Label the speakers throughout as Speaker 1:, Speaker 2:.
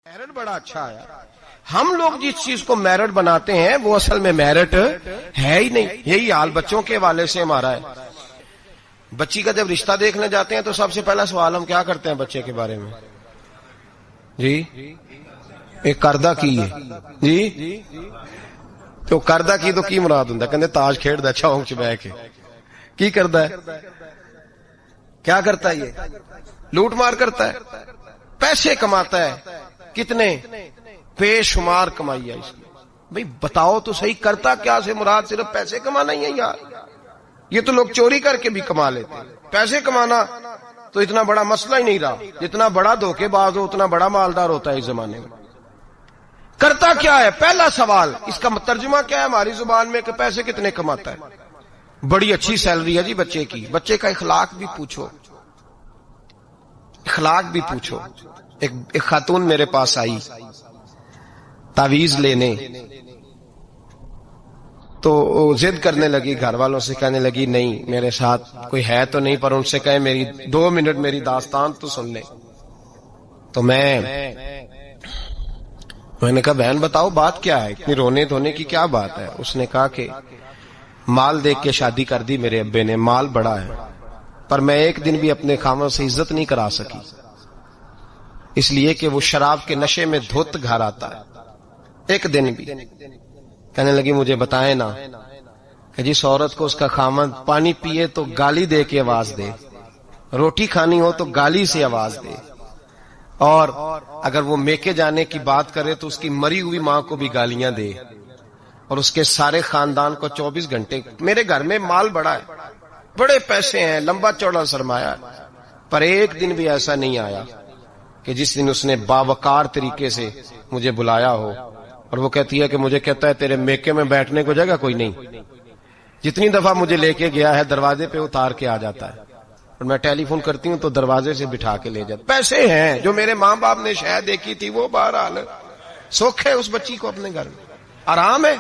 Speaker 1: Merit بڑا اچھا ہے. ہم لوگ جس چیز کو میرٹ بناتے ہیں وہ اصل میں میرٹ ہے ہی نہیں. یہی حال بچوں کے حوالے سے ہمارا ہے. بچی کا جب رشتہ دیکھنے جاتے ہیں تو سب سے پہلا سوال ہم کیا کرتے ہیں بچے کے بارے میں؟ جی ایک کردہ کی ہے جی تو کردہ کی تو کی مراد ہوں کہ تاج کھیڑ دا چونک چ بہ کے کی کردا ہے؟ کیا کرتا ہے؟ یہ لوٹ مار کرتا ہے, پیسے کماتا ہے. کتنے بے شمار کمائی ہے اس نے. بھئی بتاؤ تو صحیح, کرتا کیا سے مراد صرف پیسے کمانا ہی ہے یار؟ یہ تو لوگ چوری کر کے بھی کما لیتے ہیں. پیسے کمانا تو اتنا بڑا مسئلہ ہی نہیں رہا. جتنا بڑا دھوکے باز ہو اتنا بڑا مالدار ہوتا ہے اس زمانے میں. کرتا کیا ہے پہلا سوال, اس کا ترجمہ کیا ہے ہماری زبان میں کہ پیسے کتنے کماتا ہے؟ بڑی اچھی سیلری ہے جی بچے کی. بچے کا اخلاق بھی پوچھو, اخلاق بھی پوچھو. ایک خاتون میرے پاس آئی تعویذ لینے, تو ضد کرنے لگی, گھر والوں سے کہنے لگی نہیں میرے ساتھ کوئی ہے تو نہیں, پر ان سے کہے میری 2 منٹ میری داستان تو سن لیں. تو میں نے کہا بہن بتاؤ بات کیا ہے, اتنی رونے دھونے کی کیا بات ہے؟ اس نے کہا کہ مال دیکھ کے شادی کر دی میرے ابے نے, مال بڑا ہے, پر میں ایک دن بھی اپنے خاوند سے عزت نہیں کرا سکی, اس لیے کہ وہ شراب کے نشے میں دھوت گھر آتا ہے. ایک دن بھی. کہنے لگی مجھے بتائیں نا کہ جس عورت کو اس کا خاوند پانی پیے تو گالی دے کے آواز دے, روٹی کھانی ہو تو گالی سے آواز دے, اور اگر وہ میکے جانے کی بات کرے تو اس کی مری ہوئی ماں کو بھی گالیاں دے, اور اس کے سارے خاندان کو 24 گھنٹے. میرے گھر میں مال بڑا ہے, بڑے پیسے ہیں, لمبا چوڑا سرمایہ ہے, پر ایک دن بھی ایسا نہیں آیا کہ جس دن اس نے باوقار طریقے سے مجھے بلایا ہو. اور وہ کہتی ہے کہ مجھے کہتا ہے تیرے میکے میں بیٹھنے کو جگہ کوئی نہیں. جتنی دفعہ مجھے لے کے گیا ہے دروازے پہ اتار کے آ جاتا ہے, اور میں ٹیلی فون کرتی ہوں تو دروازے سے بٹھا کے لے جاتا. پیسے ہیں جو میرے ماں باپ نے شاید دیکھی تھی وہ بہرحال سکھ ہے اس بچی کو اپنے گھر میں, آرام ہے.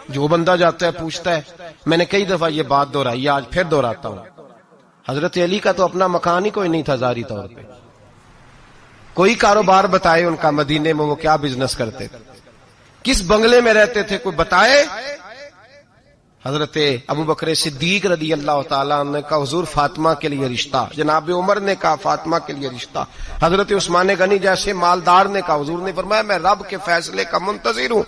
Speaker 1: جو بندہ جاتا ہے پوچھتا ہے. میں نے کئی دفعہ یہ بات دہرائی, آج پھر دہراتا ہوں. حضرت علی کا تو اپنا مکان ہی کوئی نہیں تھا ظاہری طور پہ. کوئی کاروبار بتائے ان کا مدینے میں وہ کیا بزنس کرتے تھے, کس بنگلے میں رہتے تھے, کوئی بتائے؟ حضرت ابو بکر صدیق رضی اللہ تعالیٰ عنہ نے کہا حضور فاطمہ کے لیے رشتہ, جناب عمر نے کہا فاطمہ کے لیے رشتہ, حضرت عثمان غنی جیسے مالدار نے کہا. حضور نے فرمایا میں رب کے فیصلے کا منتظر ہوں.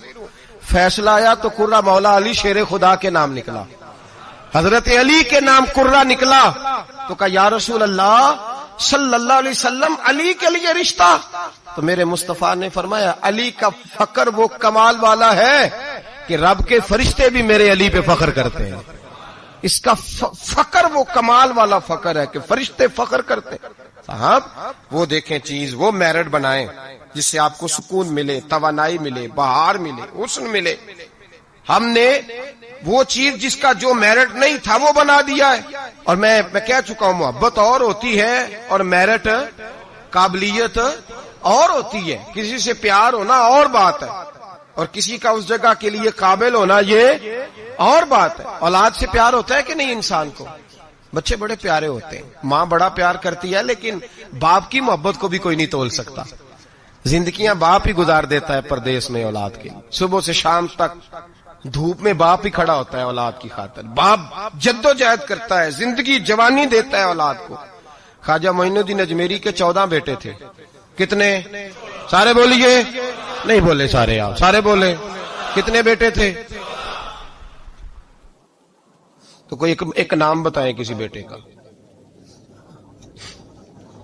Speaker 1: فیصلہ آیا تو قرہ مولا علی شیر خدا کے نام نکلا, حضرت علی کے نام قرہ نکلا. تو کہا یا رسول اللہ صلی اللہ علیہ وسلم علی کے لیے رشتہ. تو میرے مصطفیٰ نے فرمایا علی کا فخر وہ کمال والا ہے کہ رب کے فرشتے بھی میرے علی پہ فخر کرتے ہیں. اس کا فخر وہ کمال والا فخر ہے کہ فرشتے فخر کرتے ہیں. صاحب وہ دیکھیں چیز, وہ میرٹ بنائیں جس سے آپ کو سکون ملے, توانائی ملے, بہار ملے, حسن ملے. ہم نے وہ چیز جس کا جو میرٹ نہیں تھا وہ بنا دیا ہے. اور میں کہہ چکا ہوں محبت اور ہوتی ہے اور میرٹ قابلیت اور ہوتی ہے. کسی سے پیار ہونا اور بات ہے, اور کسی کا اس جگہ کے لیے قابل ہونا یہ اور بات ہے. اولاد سے پیار ہوتا ہے کہ نہیں انسان کو؟ بچے بڑے پیارے ہوتے ہیں, ماں بڑا پیار کرتی ہے, لیکن باپ کی محبت کو بھی کوئی نہیں تول سکتا. زندگیاں باپ ہی گزار دیتا ہے پردیس میں اولاد کے لیے. صبح سے شام تک دھوپ میں باپ ہی کھڑا ہوتا ہے اولاد کی خاطر. باپ جدوجہد کرتا ہے, زندگی جوانی دیتا ہے اولاد کو. خواجہ معین الدین اجمیری کے 14 بیٹے تھے. کتنے؟ سارے بولیے, نہیں بولے سارے, آپ سارے بولے. کتنے بیٹے تھے؟ تو کوئی ایک نام بتائیں کسی بیٹے کا.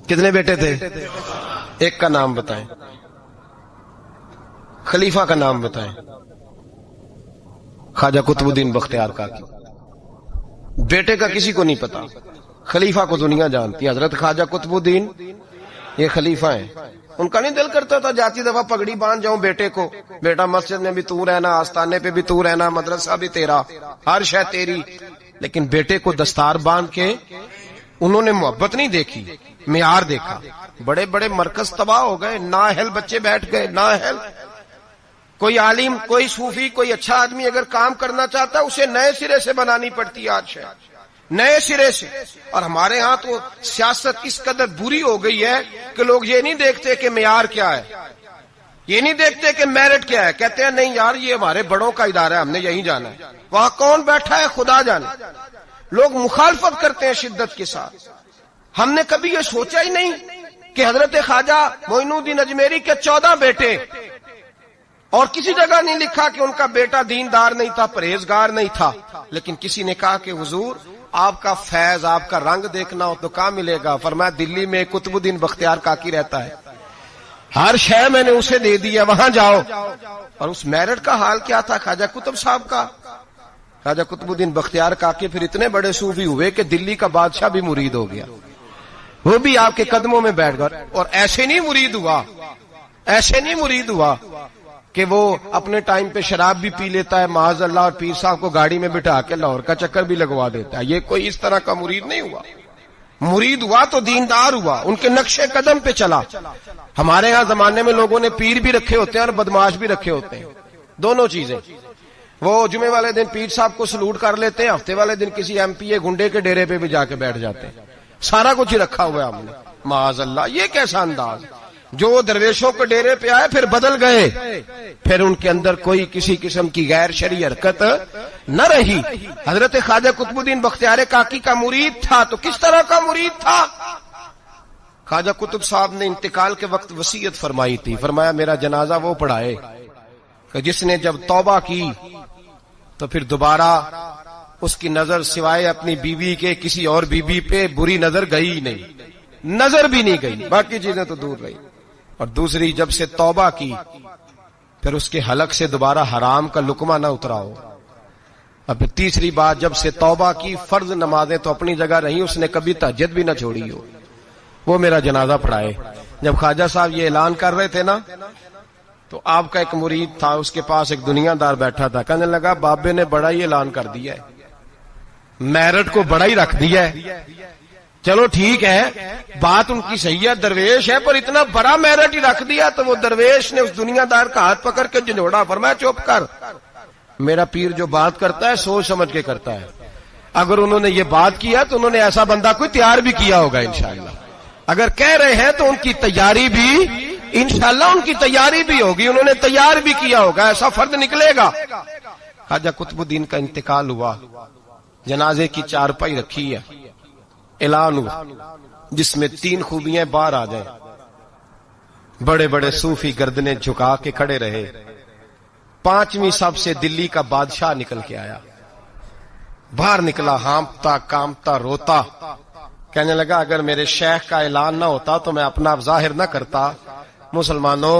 Speaker 1: کتنے بیٹے تھے؟ ایک کا نام بتائیں. خلیفہ کا نام بتائیں. خواجہ قطب الدین بختیار کاکی. بیٹے کا کسی کو نہیں پتا, خلیفہ کو دنیا جانتی. حضرت خواجہ قطب الدین یہ خلیفہ ہیں. ان کا نہیں دل کرتا تھا جاتی دفعہ پگڑی باندھ جاؤں بیٹے کو, بیٹا مسجد میں بھی تو رہنا, آستانے پہ بھی تو رہنا, مدرسہ بھی تیرا, ہر شے تیری. لیکن بیٹے کو دستار باندھ کے انہوں نے محبت نہیں دیکھی, معیار دیکھا. بڑے بڑے مرکز تباہ ہو گئے, نااہل بچے بیٹھ گئے, نااہل. کوئی عالم, کوئی صوفی, کوئی اچھا آدمی اگر کام کرنا چاہتا ہے اسے نئے سرے سے بنانی پڑتی ہے آج ہے, نئے سرے سے. اور ہمارے ہاں تو سیاست اس قدر بری ہو گئی ہے کہ لوگ یہ نہیں دیکھتے کہ معیار کیا ہے. یہ نہیں دیکھتے کہ میرٹ کیا ہے، کہتے ہیں نہیں یار یہ ہمارے بڑوں کا ادارہ ہے، ہم نے یہیں جانا ہے، وہاں کون بیٹھا ہے خدا جانے۔ لوگ مخالفت کرتے ہیں شدت کے ساتھ۔ ہم نے کبھی یہ سوچا ہی نہیں کہ حضرت خواجہ معین الدین اجمیری کے 14 بیٹے، اور کسی جگہ نہیں لکھا کہ ان کا بیٹا دیندار نہیں تھا، پرہیزگار نہیں تھا، لیکن کسی نے کہا کہ حضور آپ کا فیض، آپ کا رنگ دیکھنا ہو تو کہاں ملے گا؟ فرمایا دلی میں قطب الدین بختیار کاکی رہتا ہے، ہر شے میں نے اسے دے دی ہے، وہاں جاؤ۔ اور اس میرٹ کا حال کیا تھا خواجہ قطب صاحب کا؟ خواجہ قطب الدین بختیار کاکی پھر اتنے بڑے صوفی ہوئے کہ دلی کا بادشاہ بھی مرید ہو گیا، وہ بھی آپ کے قدموں میں بیٹھ گئے۔ اور ایسے نہیں مرید ہوا، ایسے نہیں مرید ہوا کہ وہ اپنے ٹائم پہ شراب بھی پی لیتا ہے معاذ اللہ، اور پیر صاحب کو گاڑی میں بٹھا کے لاہور کا چکر بھی لگوا دیتا ہے۔ یہ کوئی اس طرح کا مرید نہیں ہوا۔ مرید ہوا تو دیندار ہوا، ان کے نقشے قدم پہ چلا۔ ہمارے ہاں زمانے میں لوگوں نے پیر بھی رکھے ہوتے ہیں اور بدماش بھی رکھے ہوتے ہیں، دونوں چیزیں۔ وہ جمعے والے دن پیر صاحب کو سلوٹ کر لیتے ہیں، ہفتے والے دن کسی ایم پی اے گنڈے کے ڈیرے پہ بھی جا کے بیٹھ جاتے ہیں۔ سارا کچھ ہی رکھا ہوا ہے ہم نے، معاذ اللہ۔ یہ کیسا انداز! جو درویشوں کے ڈیرے پہ آئے پھر بدل گئے، پھر ان کے اندر کوئی کسی قسم کی غیر شرعی حرکت نہ رہی۔ حضرت خواجہ قطب الدین بختیار کاکی کا مرید تھا تو کس طرح کا مرید تھا؟ خواجہ قطب صاحب نے انتقال کے وقت وصیت فرمائی تھی، فرمایا میرا جنازہ وہ پڑھائے کہ جس نے جب توبہ کی تو پھر دوبارہ اس کی نظر سوائے اپنی بیوی کے کسی اور بیوی پہ بری نظر گئی نہیں، نظر بھی نہیں گئی، باقی چیزیں تو دور رہی۔ اور دوسری، جب سے توبہ کی پھر اس کے حلق سے دوبارہ حرام کا لقمہ نہ اترا ہو۔ اور پھر تیسری بات، جب سے توبہ کی فرض نمازیں تو اپنی جگہ رہی، اس نے کبھی تہجد بھی نہ چھوڑی ہو، وہ میرا جنازہ پڑھائے۔ جب خواجہ صاحب یہ اعلان کر رہے تھے نا تو آپ کا ایک مرید تھا، اس کے پاس ایک دنیا دار بیٹھا تھا، کہنے لگا بابے نے بڑا ہی اعلان کر دیا ہے، میرٹ کو بڑا ہی رکھ دیا ہے۔ چلو ٹھیک ہے، بات ان کی صحیح ہے، درویش ہے، پر اتنا بڑا میرٹ ہی رکھ دیا۔ تو وہ درویش نے اس دنیا دار کا ہاتھ پکڑ کے جھنجھوڑا، فرمایا چپ کر، میرا پیر جو بات کرتا ہے سوچ سمجھ کے کرتا ہے۔ اگر انہوں نے یہ بات کیا تو انہوں نے ایسا بندہ کوئی تیار بھی کیا ہوگا انشاءاللہ، اگر کہہ رہے ہیں تو ان کی تیاری بھی انشاءاللہ ان کی تیاری بھی ہوگی، انہوں نے تیار بھی کیا ہوگا، ایسا فرد نکلے گا۔ خواجہ قطب الدین کا انتقال ہوا، جنازے کی چارپائی رکھی ہے، اعلان ہوا جس میں 3 خوبیاں باہر آ جائیں۔ بڑے بڑے صوفی گردنیں جھکا کے کھڑے رہے۔ 5ویں سب سے دلی کا بادشاہ نکل کے آیا، باہر نکلا، ہانپتا کامتا روتا، کہنے لگا اگر میرے شیخ کا اعلان نہ ہوتا تو میں اپنا ظاہر نہ کرتا۔ مسلمانوں،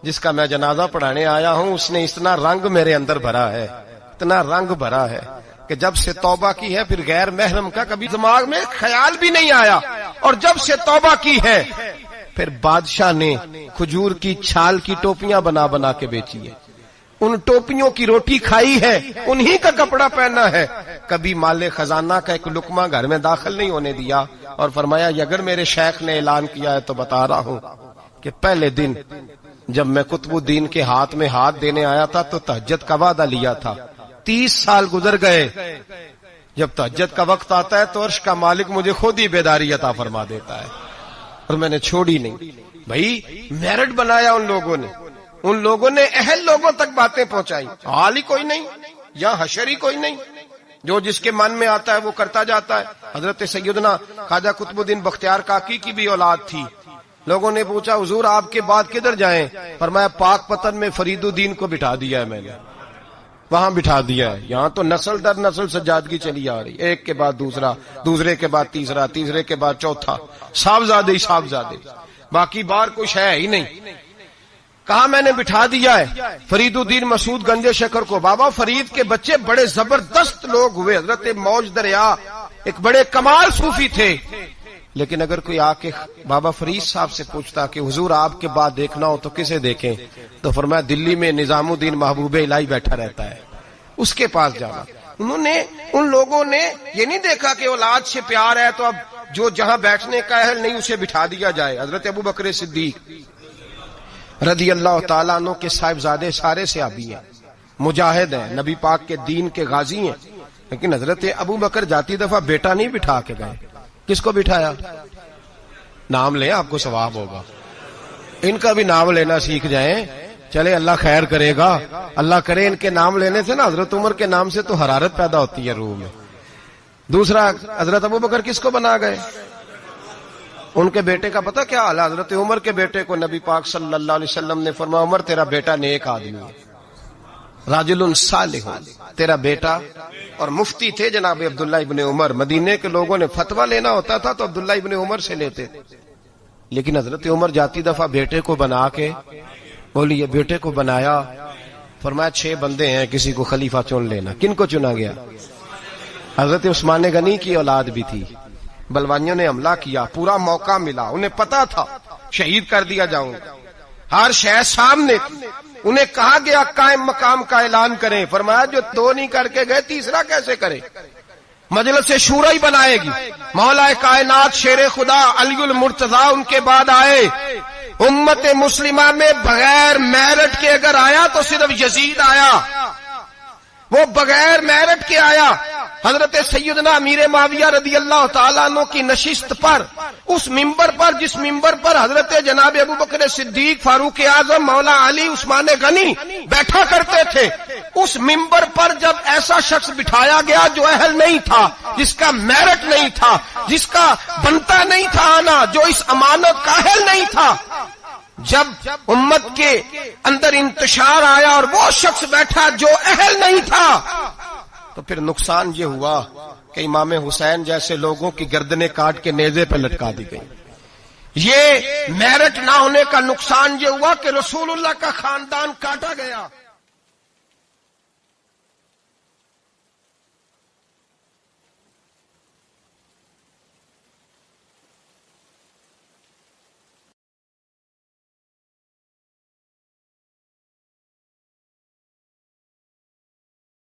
Speaker 1: جس کا میں جنازہ پڑھانے آیا ہوں اس نے اتنا رنگ میرے اندر بھرا ہے، اتنا رنگ بھرا ہے کہ جب سے توبہ کی ہے پھر غیر محرم کا کبھی دماغ میں خیال بھی نہیں آیا، اور جب سے توبہ کی ہے پھر بادشاہ نے کھجور کی چھال کی ٹوپیاں بنا بنا کے بیچی ہے، ان ٹوپیوں کی روٹی کھائی ہے، انہی کا کپڑا پہنا ہے، کبھی مال خزانہ کا ایک لقمہ گھر میں داخل نہیں ہونے دیا۔ اور فرمایا اگر میرے شیخ نے اعلان کیا ہے تو بتا رہا ہوں کہ پہلے دن جب میں قطب الدین کے ہاتھ میں ہاتھ دینے آیا تھا تو تہجد کا وعدہ لیا تھا، 30 سال گزر گئے، جب تہجد کا وقت آتا ہے تو عرش کا مالک مجھے خود ہی بیداری عطا فرما دیتا ہے، اور میں نے چھوڑی نہیں۔ بھائی میرٹ بنایا ان لوگوں نے اہل لوگوں تک باتیں پہنچائی، حال ہی کوئی نہیں، یا حشر ہی کوئی نہیں، جو جس کے من میں آتا ہے وہ کرتا جاتا ہے۔ حضرت سیدنا خواجہ قطب الدین بختیار کاکی کی بھی اولاد تھی، لوگوں نے پوچھا حضور آپ کے بعد کدھر جائیں؟ فرمایا پاک پتن میں فرید الدین کو بٹھا دیا ہے میں نے، وہاں بٹھا دیا ہے۔ یہاں تو نسل در نسل سجادگی چلی آ رہی، ایک کے بعد دوسرا، دوسرے کے بعد تیسرا، تیسرے کے بعد چوتھا، صاحبزادے ہی صاحبزادے، باقی بار کچھ ہے ہی نہیں۔ کہا میں نے بٹھا دیا ہے فرید الدین مسعود گنج شکر کو۔ بابا فرید کے بچے بڑے زبردست لوگ ہوئے، حضرت موج دریا ایک بڑے کمال صوفی تھے، لیکن اگر کوئی آ کے بابا فرید صاحب سے پوچھتا کہ حضور آپ کے بعد دیکھنا ہو تو کسے دیکھیں، تو فرمایا دلی میں نظام الدین محبوب الہی بیٹھا رہتا ہے، اس کے پاس جانا۔ ان لوگوں نے یہ نہیں دیکھا کہ اولاد سے پیار ہے تو اب جو جہاں بیٹھنے کا اہل نہیں اسے بٹھا دیا جائے۔ حضرت ابو بکر صدیق رضی اللہ تعالیٰ عنہ کے صاحبزادے سارے صحابی ہیں، مجاہد ہیں، نبی پاک کے دین کے غازی ہیں، لیکن حضرت ابو بکر جاتی دفعہ بیٹا نہیں بٹھا کے گئے، کس کو بٹھایا؟ نام لیں آپ کو ثواب ہوگا۔ ان کا بھی نام لینا سیکھ جائیں. چلے اللہ خیر کرے گا. اللہ کرے ان کے نام لینے سے نا حضرت عمر کے نام سے تو حرارت پیدا ہوتی ہے روح میں. دوسرا حضرت ابوبکر کس کو بنا گئے؟ ان کے بیٹے کا پتہ کیا حال ہے؟ حضرت عمر کے بیٹے کو نبی پاک صلی اللہ علیہ وسلم نے فرمایا عمر تیرا بیٹا نیک آدمی ہے، راجل صالح، تیرا بیٹا. اور مفتی تھے جناب عبداللہ ابن عمر. مدینے کے لوگوں نے فتویٰ لینا ہوتا تھا تو عبداللہ ابن عمر سے لیتے تھے. لیکن حضرت عمر جاتی دفعہ بیٹے کو بنا کے بولی یہ بیٹے کو بنایا، فرمایا 6 بندے ہیں کسی کو خلیفہ چن لینا. کن کو چنا گیا؟ حضرت عثمان غنی کی اولاد بھی تھی. بلوانیوں نے حملہ کیا، پورا موقع ملا، انہیں پتا تھا شہید کر دیا جاؤں گا، ہر شے سامنے تھی. انہیں کہا گیا قائم مقام کا اعلان کریں. فرمایا جو 2 نہیں کر کے گئے تیسرا کیسے کرے؟ مجلس شورا ہی بنائے گی. مولا کائنات شیر خدا علی المرتضیٰ ان کے بعد آئے. امت مسلمہ میں بغیر میرٹ کے اگر آیا تو صرف یزید آیا، وہ بغیر میرٹ کے آیا. حضرت سیدنا امیر معاویہ رضی اللہ تعالیٰ عنہ کی نشست پر، اس ممبر پر جس ممبر پر حضرت جناب ابوبکر صدیق، فاروق اعظم، مولا علی، عثمان غنی بیٹھا کرتے تھے، اس ممبر پر جب ایسا شخص بٹھایا گیا جو اہل نہیں تھا، جس کا میرٹ نہیں تھا، جس کا بنتا نہیں تھا آنا، جو اس امانت کا اہل نہیں تھا، جب امت کے اندر انتشار آیا اور وہ شخص بیٹھا جو اہل نہیں تھا، تو پھر نقصان یہ ہوا کہ امام حسین جیسے لوگوں کی گردنیں کاٹ کے نیزے پہ لٹکا دی گئی. یہ میرٹ نہ ہونے کا نقصان یہ ہوا کہ رسول اللہ کا خاندان کاٹا گیا.